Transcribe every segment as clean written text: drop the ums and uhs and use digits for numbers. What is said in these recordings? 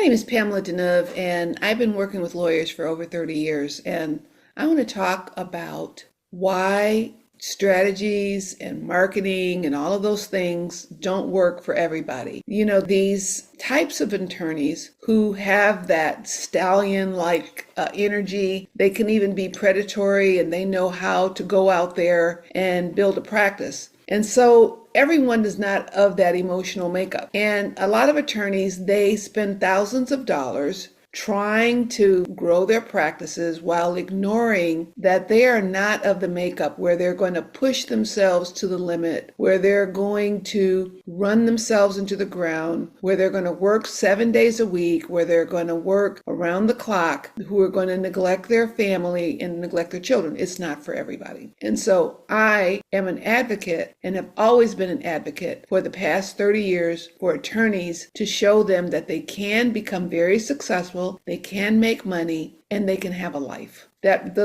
name is Pamela DeNeuve, and I've been working with lawyers for over 30 years. And I want to talk about why strategies and marketing and all of those things don't work for everybody. These types of attorneys who have that stallion-like energy, they can even be predatory and they know how to go out there and build a practice. And so everyone is not of that emotional makeup. And a lot of attorneys, they spend thousands of dollars trying to grow their practices while ignoring that they are not of the makeup where they're going to push themselves to the limit, where they're going to run themselves into the ground, where they're going to work 7 days a week, where they're going to work around the clock, who are going to neglect their family and neglect their children. It's not for everybody. And so I am an advocate and have always been an advocate for the past 30 years for attorneys to show them that they can become very successful, they can make money, and they can have a life. That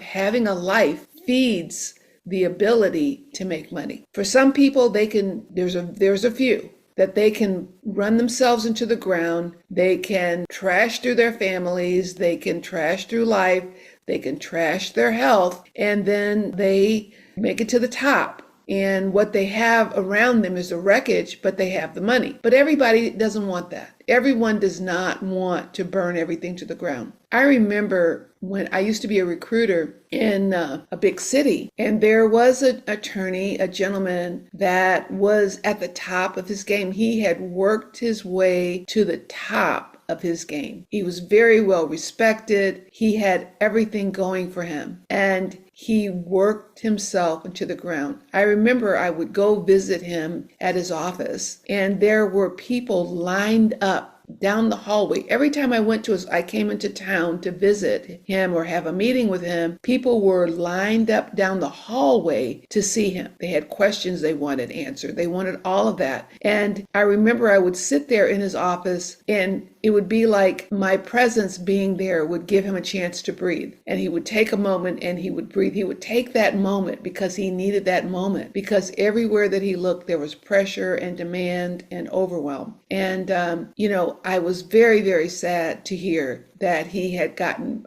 having a life feeds the ability to make money. For some people, there's a few that they can run themselves into the ground, they can trash through their families, they can trash through life, they can trash their health, and then they make it to the top. And what they have around them is the wreckage, but they have the money. But everybody doesn't want that. Everyone does not want to burn everything to the ground. I remember when I used to be a recruiter in a big city, and there was an attorney, a gentleman that was at the top of his game. He had worked his way to the top of his game. He was very well respected. He had everything going for him, and he worked himself into the ground. I remember I would go visit him at his office, and there were people lined up down the hallway. Every time I came into town to visit him or have a meeting with him, people were lined up down the hallway to see him. They had questions they wanted answered. They wanted all of that. And I remember I would sit there in his office, and it would be like my presence being there would give him a chance to breathe. And he would take a moment and he would breathe. He would take that moment because he needed that moment, because everywhere that he looked, there was pressure and demand and overwhelm. And, I was very, very sad to hear that he had gotten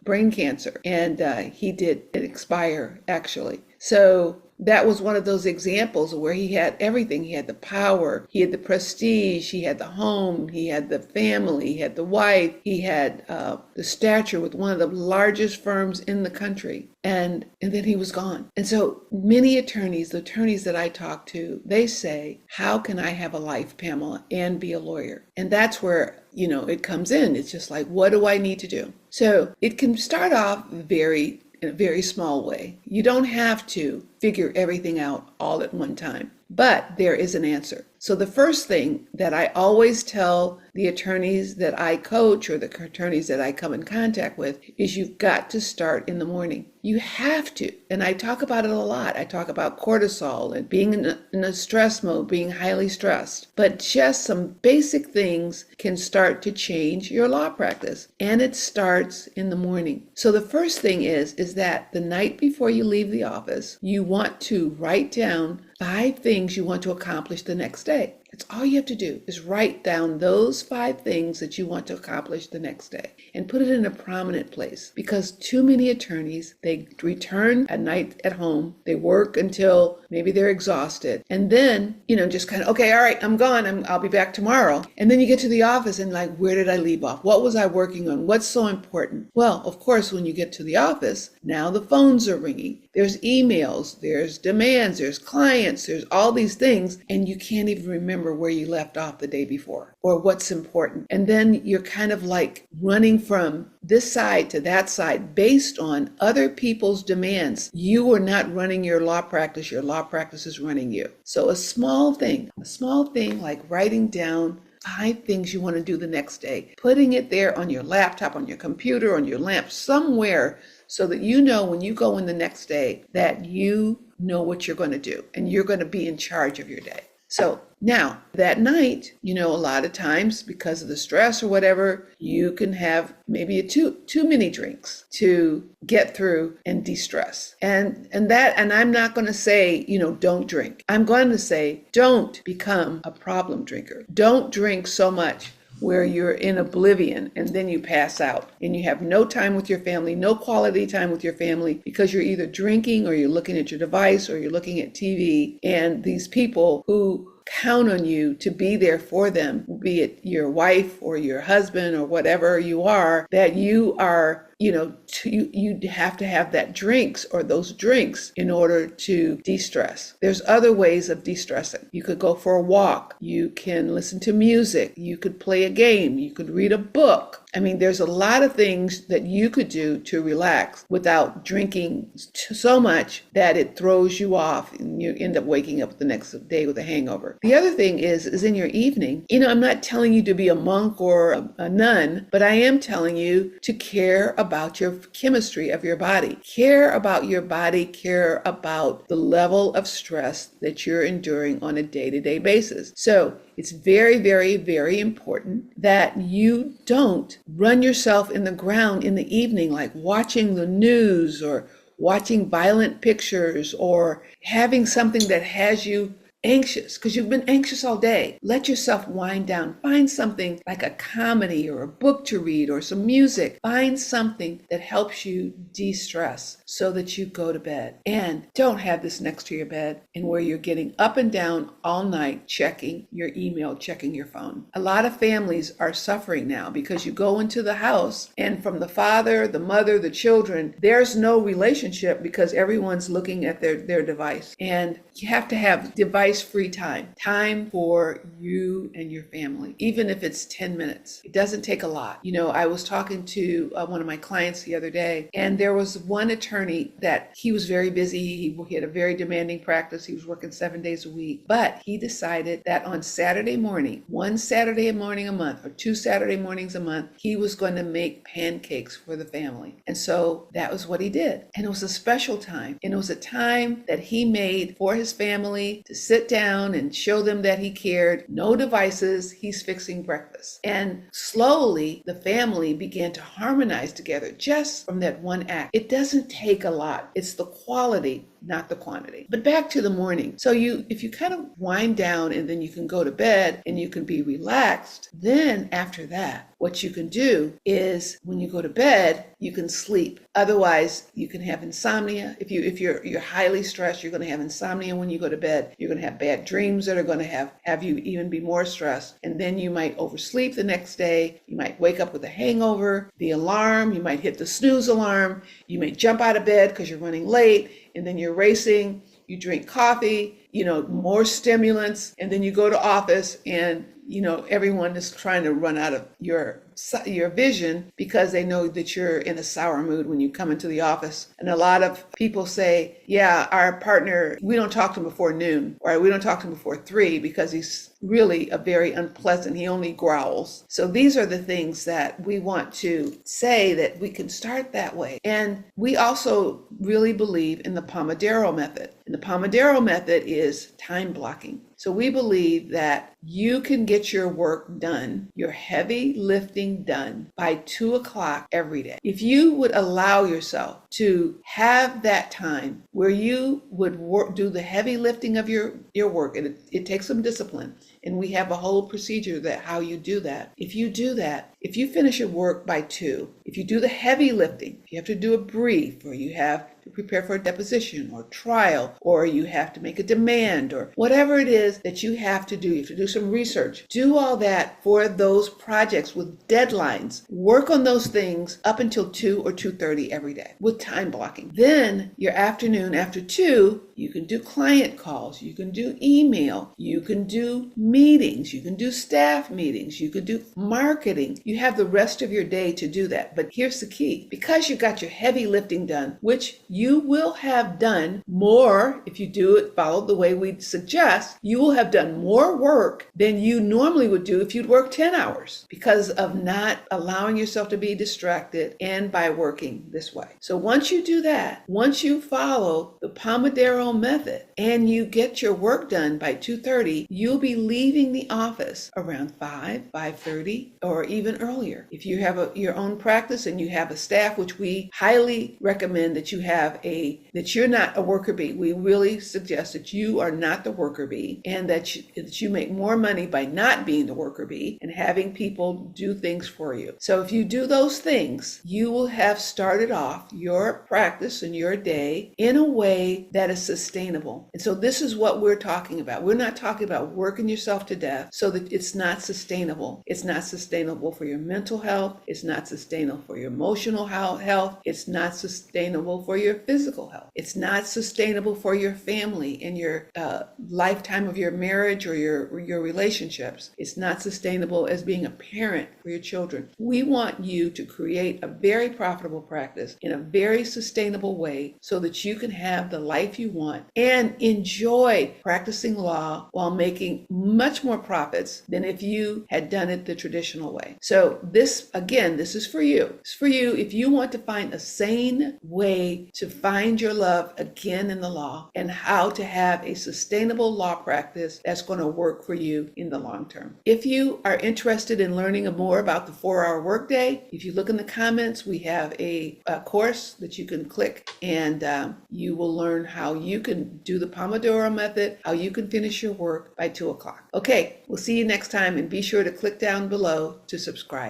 brain cancer, and he did expire, actually. So that was one of those examples where he had everything. He had the power, he had the prestige, he had the home, he had the family, he had the wife, he had the stature with one of the largest firms in the country. And then he was gone. And so many attorneys, the attorneys that I talk to, they say, how can I have a life, Pamela, and be a lawyer? And that's where, it comes in. It's just like, what do I need to do? So it can start off in a very small way. You don't have to figure everything out all at one time, but there is an answer. So the first thing that I always tell the attorneys that I coach or the attorneys that I come in contact with is you've got to start in the morning. You have to. And I talk about it a lot. I talk about cortisol and being in a stress mode, being highly stressed. But just some basic things can start to change your law practice. And it starts in the morning. So the first thing is that the night before you leave the office, you want to write down 5 things you want to accomplish the next day. That's all you have to do is write down those 5 things that you want to accomplish the next day and put it in a prominent place, because too many attorneys, they return at night at home, they work until maybe they're exhausted, and then, just kind of, okay, all right, I'm gone, I'll be back tomorrow. And then you get to the office and like, where did I leave off? What was I working on? What's so important? Well, of course, when you get to the office, now the phones are ringing. There's emails, there's demands, there's clients, there's all these things, and you can't even remember where you left off the day before or what's important. And then you're kind of like running from this side to that side based on other people's demands. You are not running your law practice is running you. So a small thing like writing down 5 things you want to do the next day, putting it there on your laptop, on your computer, on your lamp, somewhere, so that when you go in the next day that you know what you're going to do and you're going to be in charge of your day. So now that night, a lot of times because of the stress or whatever, you can have maybe too many drinks to get through and de-stress. And I'm not going to say, don't drink. I'm going to say, don't become a problem drinker. Don't drink so much where you're in oblivion and then you pass out and you have no time with your family, no quality time with your family because you're either drinking or you're looking at your device or you're looking at TV. And these people who count on you to be there for them, be it your wife or your husband or whatever you are, that you are, you have to have that drinks or those drinks in order to de-stress. There's other ways of de-stressing. You could go for a walk. You can listen to music. You could play a game. You could read a book. I mean, there's a lot of things that you could do to relax without drinking so much that it throws you off and you end up waking up the next day with a hangover. The other thing is in your evening, I'm not telling you to be a monk or a nun, but I am telling you to care about your chemistry of your body. Care about your body, care about the level of stress that you're enduring on a day-to-day basis. So it's very, very, very important that you don't run yourself in the ground in the evening, like watching the news or watching violent pictures or having something that has you anxious because you've been anxious all day. Let yourself wind down. Find something like a comedy or a book to read or some music. Find something that helps you de-stress so that you go to bed. And don't have this next to your bed and where you're getting up and down all night checking your email, checking your phone. A lot of families are suffering now because you go into the house and from the father, the mother, the children, there's no relationship because everyone's looking at their device. And you have to have device-free time for you and your family, even if it's 10 minutes. It doesn't take a lot. I was talking to one of my clients the other day, and there was one attorney that he was very busy. He had a very demanding practice. He was working 7 days a week, but he decided that on Saturday morning, one Saturday morning a month or 2 Saturday mornings a month, he was going to make pancakes for the family. And so that was what he did. And it was a special time. And it was a time that he made for his family to sit down and show them that he cared. No devices. He's fixing breakfast. And slowly the family began to harmonize together just from that one act. It doesn't take a lot. It's the quality, not the quantity. But back to the morning. So if you kind of wind down and then you can go to bed and you can be relaxed, then after that, what you can do is when you go to bed, you can sleep. Otherwise, you can have insomnia. If you're highly stressed, you're going to have insomnia when you go to bed. You're going to have bad dreams that are going to have you even be more stressed. And then you might oversleep the next day. You might wake up with a hangover, the alarm, you might hit the snooze alarm. You may jump out of bed because you're running late and then you're racing. You drink coffee, more stimulants, and then you go to office and everyone is trying to run out of your vision because they know that you're in a sour mood when you come into the office. And a lot of people say, yeah, our partner, we don't talk to him before noon, or we don't talk to him before 3 because he's really a very unpleasant. He only growls. So these are the things that we want to say that we can start that way. And we also really believe in the Pomodoro method. And the Pomodoro method is time blocking. So we believe that you can get your work done, your heavy lifting done by 2 o'clock every day. If you would allow yourself to have that time where you would do the heavy lifting of your work, and it takes some discipline. And we have a whole procedure that how you do that. If you do that, if you finish your work by 2, if you do the heavy lifting, if you have to do a brief or you have to prepare for a deposition or trial, or you have to make a demand or whatever it is that you have to do, you have to do some research. Do all that for those projects with deadlines. Work on those things up until 2 or 2:30 every day with time blocking. Then your afternoon after 2, you can do client calls, you can do email, you can do meetings, you can do staff meetings, you can do marketing. You have the rest of your day to do that. But here's the key. Because you got your heavy lifting done, which you will have done more if you do it, follow the way we suggest, you will have done more work than you normally would do if you'd work 10 hours because of not allowing yourself to be distracted and by working this way. So once you do that, once you follow the Pomodoro method and you get your work done by 2:30, you'll be leaving leaving the office around 5:30, or even earlier. If you have your own practice and you have a staff, which we highly recommend that that you're not a worker bee. We really suggest that you are not the worker bee, and that you make more money by not being the worker bee and having people do things for you. So if you do those things, you will have started off your practice and your day in a way that is sustainable. And so this is what we're talking about. We're not talking about working yourself to death so that it's not sustainable. It's not sustainable for your mental health. It's not sustainable for your emotional health. It's not sustainable for your physical health. It's not sustainable for your family and your lifetime of your marriage or your relationships. It's not sustainable as being a parent for your children. We want you to create a very profitable practice in a very sustainable way so that you can have the life you want and enjoy practicing law while making much more profits than if you had done it the traditional way. So this is for you. It's for you if you want to find a sane way to find your love again in the law and how to have a sustainable law practice that's going to work for you in the long term. If you are interested in learning more about the 4-hour workday, if you look in the comments, we have a course that you can click, and you will learn how you can do the Pomodoro method, how you can finish your work by 2 o'clock. Okay, we'll see you next time, and be sure to click down below to subscribe.